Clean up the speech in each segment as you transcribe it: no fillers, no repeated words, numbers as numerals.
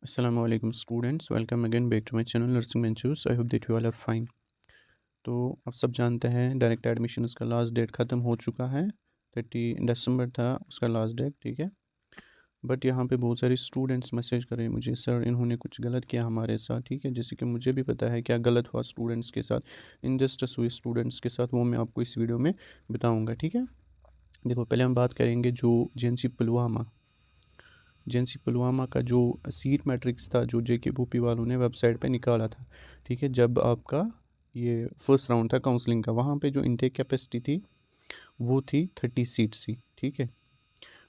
Assalamu alaikum students, welcome again back to my channel Nursing Ventures. I hope that you all are fine. तो आप सब जानते हैं direct admission उसका last date ख़त्म हो चुका है। 30 दिसंबर था उसका लास्ट डेट, ठीक है। बट यहाँ पे बहुत सारे स्टूडेंट्स मैसेज कर रहे हैं मुझे, सर इन्होंने कुछ गलत किया हमारे साथ, ठीक है। जैसे कि मुझे भी पता है क्या गलत हुआ स्टूडेंट्स के साथ, इनजस्टिस हुई स्टूडेंट्स के साथ, वो मैं आपको इस वीडियो में बताऊँगा, ठीक है। देखो, पहले हम बात करेंगे जो जेएनसी पुलवामा का जो सीट मैट्रिक्स था जो जेके भूपी वालों ने वेबसाइट पे निकाला था, ठीक है। जब आपका ये फर्स्ट राउंड था काउंसलिंग का, वहाँ पे जो इनटेक कैपेसिटी थी वो थी 30 सीट्स थी, ठीक है।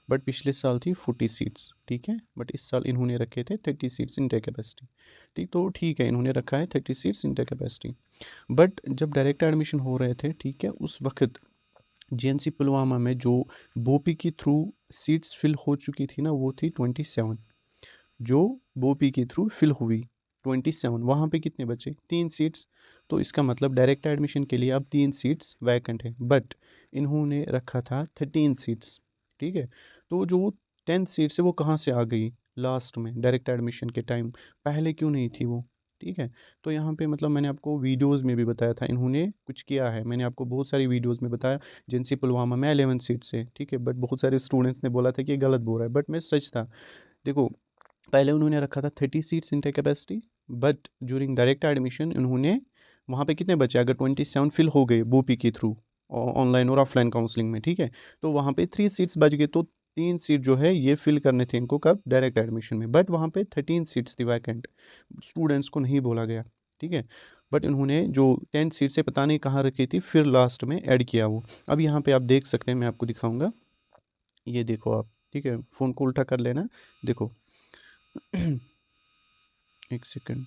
बट पिछले साल थी 40 सीट्स, ठीक है। बट इस साल इन्होंने रखे थे 30 सीट्स इनटेक कैपेसिटी, ठीक। तो ठीक है, इन्होंने रखा है 30 सीट्स इनटेक कैपेसिटी। बट जब डायरेक्ट एडमिशन हो रहे थे, ठीक है, उस वक्त जेएनसी पुलवामा में जो बोपी के थ्रू सीट्स फिल हो चुकी थी ना, वो थी 27। जो बोपी के थ्रू फिल हुई 27, वहाँ पे कितने बचे? 3 सीट्स। तो इसका मतलब डायरेक्ट एडमिशन के लिए अब 3 सीट्स वैकेंट है, बट इन्होंने रखा था 13 सीट्स, ठीक है। तो जो 10 सीट्स है वो कहाँ से आ गई लास्ट में डायरेक्ट एडमिशन के टाइम? पहले क्यों नहीं थी वो, ठीक है। तो यहाँ पे मतलब मैंने आपको वीडियोस में भी बताया था इन्होंने कुछ किया है, मैंने आपको बहुत सारी वीडियोस में बताया। जिनसी पुलवामा में 11 सीट्स है, ठीक है। बट बहुत सारे स्टूडेंट्स ने बोला था कि ये गलत बोल रहा है, बट मैं सच था। देखो, पहले उन्होंने रखा था 30 seats intake capacity, but during direct admission उन्होंने वहाँ पे कितने बचे? अगर 27 फिल हो गए बोपी के थ्रू ऑनलाइन और ऑफलाइन काउंसलिंग में, ठीक है, तो वहाँ पे 3 सीट्स बच गए। तो 3 सीट जो है ये फिल करने थे इनको कब? डायरेक्ट एडमिशन में। बट वहाँ पे 13 सीट्स थी वैकेंट, स्टूडेंट्स को नहीं बोला गया, ठीक है। बट इन्होंने जो 10 सीट से पता नहीं कहाँ रखी थी, फिर लास्ट में ऐड किया वो। अब यहाँ पे आप देख सकते हैं, मैं आपको दिखाऊंगा, ये देखो आप, ठीक है। फ़ोन को उल्टा कर लेना, देखो। एक सेकंड,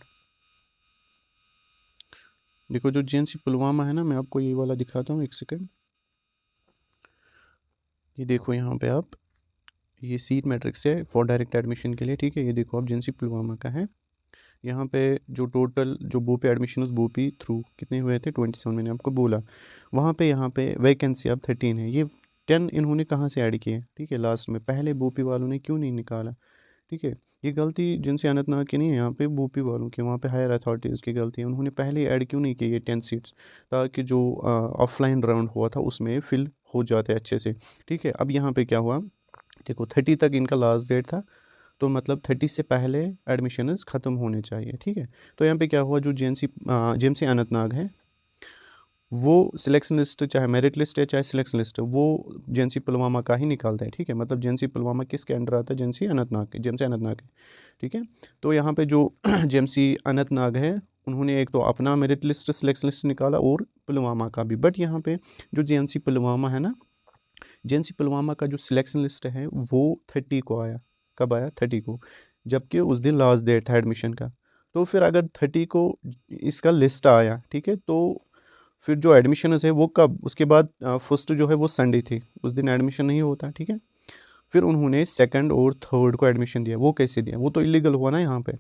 देखो जो जेएनसी पुलवामा है ना, मैं आपको ये वाला दिखाता हूँ, एक सेकंड। ये देखो यहाँ पे आप, ये सीट मैट्रिक्स है फॉर डायरेक्ट एडमिशन के लिए, ठीक है। ये देखो आप, जेएनसी पुलवामा का है। यहाँ पे जो टोटल जो बोपी एडमिशन उस बोपी थ्रू कितने हुए थे? 27 मैंने आपको बोला। वहाँ पे यहाँ पे वैकेंसी अब 13 है। ये 10 इन्होंने कहाँ से ऐड किए, ठीक है, लास्ट में? पहले बोपी वालों ने क्यों नहीं निकाला, ठीक है। ये गलती जिनसे अनंतनाग की नहीं है, यहाँ पे बोपी वालों की, वहाँ पे हायर अथॉरिटीज़ की गलती है। उन्होंने पहले ऐड क्यों नहीं किए ये 10 सीट्स, ताकि जो ऑफलाइन राउंड हुआ था उसमें फिल हो जाते अच्छे से, ठीक है। अब यहाँ पे क्या हुआ, देखो 30 तक इनका लास्ट डेट था, तो मतलब 30 से पहले एडमिशन ख़त्म होने चाहिए, ठीक है। तो यहाँ पे क्या हुआ, जो जेएमसी अनंतनाग है, वो सिलेक्शन लिस्ट, चाहे मेरिट लिस्ट है चाहे सिलेक्शन लिस्ट है, वो जेएनसी पुलवामा का ही निकालता है, ठीक है। मतलब जेएनसी पुलवामा किसके अंडर आता है? जेएमसी अनंतनाग है, ठीक है। तो यहाँ पे जो जेएमसी अनंतनाग है, उन्होंने एक तो अपना मेरिट लिस्ट सिलेक्शन लिस्ट निकाला और पुलवामा का भी। बट यहाँ पे जो जेएनसी पुलवामा है ना, जेएनसी पुलवामा का जो सिलेक्शन लिस्ट है वो 30 को आया। कब आया? 30 को, जबकि उस दिन लास्ट डेट था एडमिशन का। तो फिर अगर 30 को इसका लिस्ट आया, ठीक है, तो फिर जो एडमिशन है वो कब? उसके बाद फर्स्ट जो है वो संडे थी, उस दिन एडमिशन नहीं होता, ठीक है। फिर उन्होंने सेकंड और थर्ड को एडमिशन दिया। वो कैसे दिया? वो तो इलीगल हुआ ना यहाँ पे,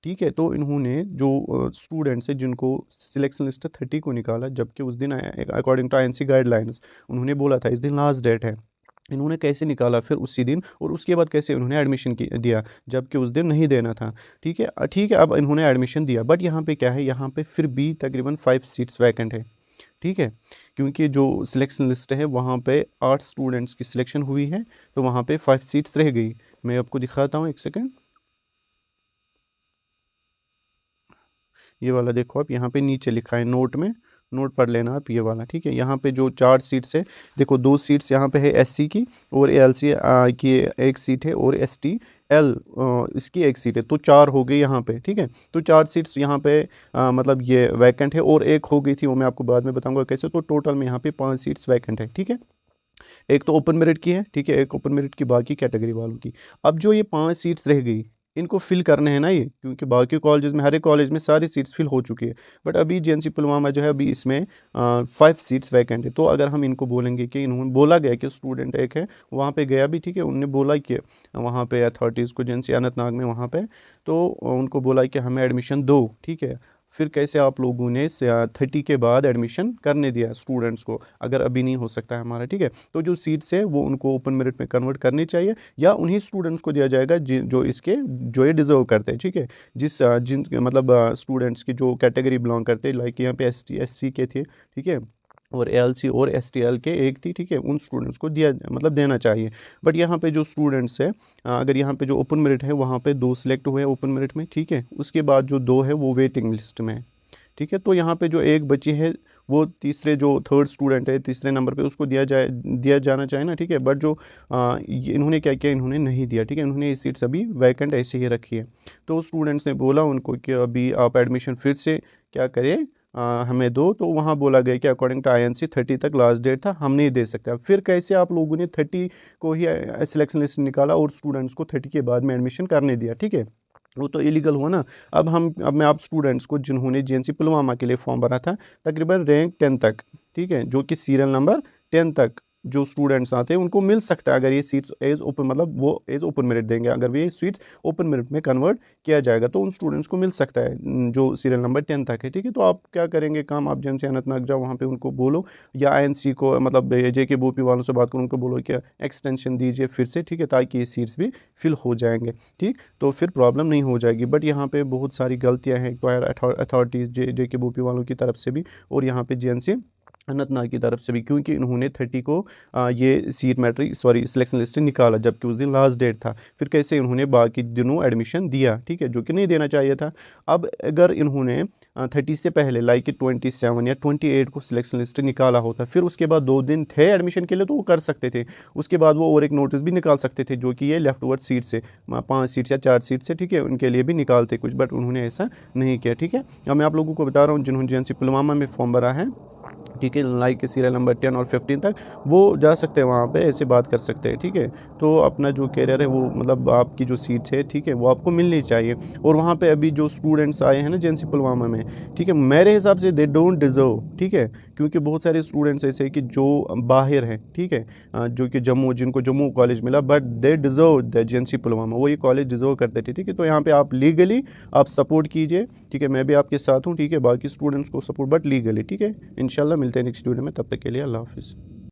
ठीक है। तो इन्होंने जो स्टूडेंट्स है जिनको सिलेक्शन लिस्ट 30 को निकाला, जबकि उस दिन अकॉर्डिंग टू आईएनसी गाइडलाइंस उन्होंने बोला था इस दिन लास्ट डेट है। इन्होंने कैसे निकाला फिर उसी दिन, और उसके बाद कैसे उन्होंने एडमिशन दिया, जबकि उस दिन नहीं देना था, ठीक है। ठीक है, अब इन्होंने एडमिशन दिया। बट यहाँ पे क्या है, यहाँ पे फिर भी तकरीबन 5 सीट्स वैकेंट है, ठीक है। क्योंकि जो सिलेक्शन लिस्ट है वहाँ पे 8 स्टूडेंट्स की सिलेक्शन हुई है, तो वहाँ पे 5 सीट्स रह गई। मैं आपको दिखाता हूँ, एक सेकेंड। ये वाला देखो आप, यहाँ पे नीचे लिखा है नोट में, नोट पढ़ लेना आप ये वाला, ठीक है। यहाँ पे जो 4 सीट्स है, देखो 2 सीट्स यहाँ पे है एससी की, और एलसी की एक सीट है, और एसटी एल इसकी एक सीट है, तो 4 हो गई यहाँ पे, ठीक है। तो 4 सीट्स यहाँ पे मतलब ये वैकेंट है, और एक हो गई थी, वो मैं आपको बाद में बताऊंगा कैसे। तो टोटल में यहाँ पे 5 सीट्स वैकेंट है, ठीक है। एक तो ओपन मेरिट की है, ठीक है, एक ओपन मेरिट की बाकी कैटेगरी वालों की। अब जो ये 5 सीट्स रह गई, इनको फिल करने हैं ना ये, क्योंकि बाकी कॉलेजेस में, हर एक कॉलेज में सारी सीट्स फिल हो चुकी है। बट अभी जेएनसी पुलवामा जो है, अभी इसमें 5 सीट्स वैकेंट है। तो अगर हम इनको बोलेंगे कि इन्होंने बोला गया कि स्टूडेंट एक है वहाँ पे गया भी, ठीक है, उन्होंने बोला कि वहाँ पे अथॉरिटीज़ को जेएनसी अनंतनाग में वहाँ पे, तो उनको बोला कि हमें एडमिशन दो, ठीक है। फिर कैसे आप लोगों ने 30 के बाद एडमिशन करने दिया स्टूडेंट्स को, अगर अभी नहीं हो सकता है हमारा, ठीक है। तो जो सीट्स है वो उनको ओपन मेरिट में कन्वर्ट करनी चाहिए, या उन्हीं स्टूडेंट्स को दिया जाएगा जो ये डिज़र्व करते हैं, ठीक है। जिन मतलब स्टूडेंट्स की जो कैटेगरी बिलोंग करते हैं, लाइक यहाँ पे ST SC के थे, ठीक है, और ALC और STL के एक थी, ठीक है, उन स्टूडेंट्स को दिया मतलब देना चाहिए। बट यहाँ पे जो स्टूडेंट्स है, अगर यहाँ पे जो ओपन मेरिट है वहाँ पे 2 सिलेक्ट हुए हैं ओपन मेरिट में, ठीक है, उसके बाद जो 2 है वो वेटिंग लिस्ट में है, ठीक है। तो यहाँ पे जो एक बच्ची है वो तीसरे जो थर्ड स्टूडेंट है तीसरे नंबर पे, उसको दिया जाना चाहिए ना, ठीक है। बट जो इन्होंने क्या किया, इन्होंने नहीं दिया, ठीक है, इन्होंने ये सीट्स अभी वैकेंट ऐसे ही रखी है। तो स्टूडेंट्स ने बोला उनको कि अभी आप एडमिशन फिर से क्या करें, हमें दो। तो वहाँ बोला गया कि अकॉर्डिंग टू INC 30 तक लास्ट डेट था, हम नहीं दे सकते। अब फिर कैसे आप लोगों ने 30 को ही सिलेक्शन लिस्ट निकाला और स्टूडेंट्स को 30 के बाद में एडमिशन करने दिया, ठीक है, वो तो इलीगल हुआ ना। अब मैं आप स्टूडेंट्स को जिन्होंने JNC पुलवामा के लिए फॉर्म भरा था, तकरीबन रैंक 10 तक, ठीक है, जो कि सीरियल नंबर 10 तक जो स्टूडेंट्स आते हैं उनको मिल सकता है, अगर ये सीट्स एज ओपन मतलब वो एज ओपन मेरिट देंगे, अगर ये सीट्स ओपन मेरिट में कन्वर्ट किया जाएगा तो उन स्टूडेंट्स को मिल सकता है जो सीरियल नंबर 10 तक है, ठीक है। तो आप क्या करेंगे काम, आप JNC अनंतनाग जाओ, वहाँ पे उनको बोलो, या INC को मतलब JK BOP वालों से बात करो, उनको बोलो कि एक्सटेंशन दीजिए फिर से, ठीक है, ताकि ये सीट्स भी फिल हो जाएंगे, ठीक, तो फिर प्रॉब्लम नहीं हो जाएगी। बट यहाँ पे बहुत सारी गलतियाँ हैं, तो अथॉरिटीज़ JK BOP वालों की तरफ से भी और यहाँ पे JNC अनंतनाग की तरफ से भी, क्योंकि इन्होंने 30 को ये सीट मैट्रिक सिलेक्शन लिस्ट निकाला, जबकि उस दिन लास्ट डेट था। फिर कैसे इन्होंने बाकी दिनों एडमिशन दिया, ठीक है, जो कि नहीं देना चाहिए था। अब अगर इन्होंने 30 से पहले लाइक कि 27 या 28 को सिलेक्शन लिस्ट निकाला होता, फिर उसके बाद 2 दिन थे एडमिशन के लिए, तो वो कर सकते थे। उसके बाद वो और एक नोटिस भी निकाल सकते थे, जो कि ये लेफ्ट ओवर सीट से 5 सीट या 4 सीट से, ठीक है, उनके लिए भी निकालते कुछ, बट उन्होंने ऐसा नहीं किया, ठीक है। अब मैं आप लोगों को बता रहा हूँ जिन्होंने JNC पुलवामा में फॉर्म भरा है, ठीक है, लाइक सीरियल नंबर 10 और 15 तक, वो जा सकते हैं वहाँ पे, ऐसे बात कर सकते हैं, ठीक है। तो अपना जो कैरियर है वो मतलब आपकी जो सीट्स है, ठीक है, वो आपको मिलनी चाहिए। और वहाँ पे अभी जो स्टूडेंट्स आए हैं ना JNC पुलवामा में, ठीक है, मेरे हिसाब से दे डोंट डिज़र्व, ठीक है, क्योंकि बहुत सारे स्टूडेंट्स ऐसे हैं कि जो बाहर हैं, ठीक है, जो कि जिनको जम्मू कॉलेज मिला, but they deserve the JNC Pulwama, वो ये कॉलेज डिज़र्व करते थे, ठीक है। तो यहाँ पे आप लीगली आप सपोर्ट कीजिए, ठीक है, मैं भी आपके साथ हूँ, ठीक है, बाकी स्टूडेंट्स को सपोर्ट बट लीगली, ठीक है। इंशाल्लाह मिलते हैं नेक्स्ट वीडियो में, तब तक के लिए अल्लाह हाफिज़।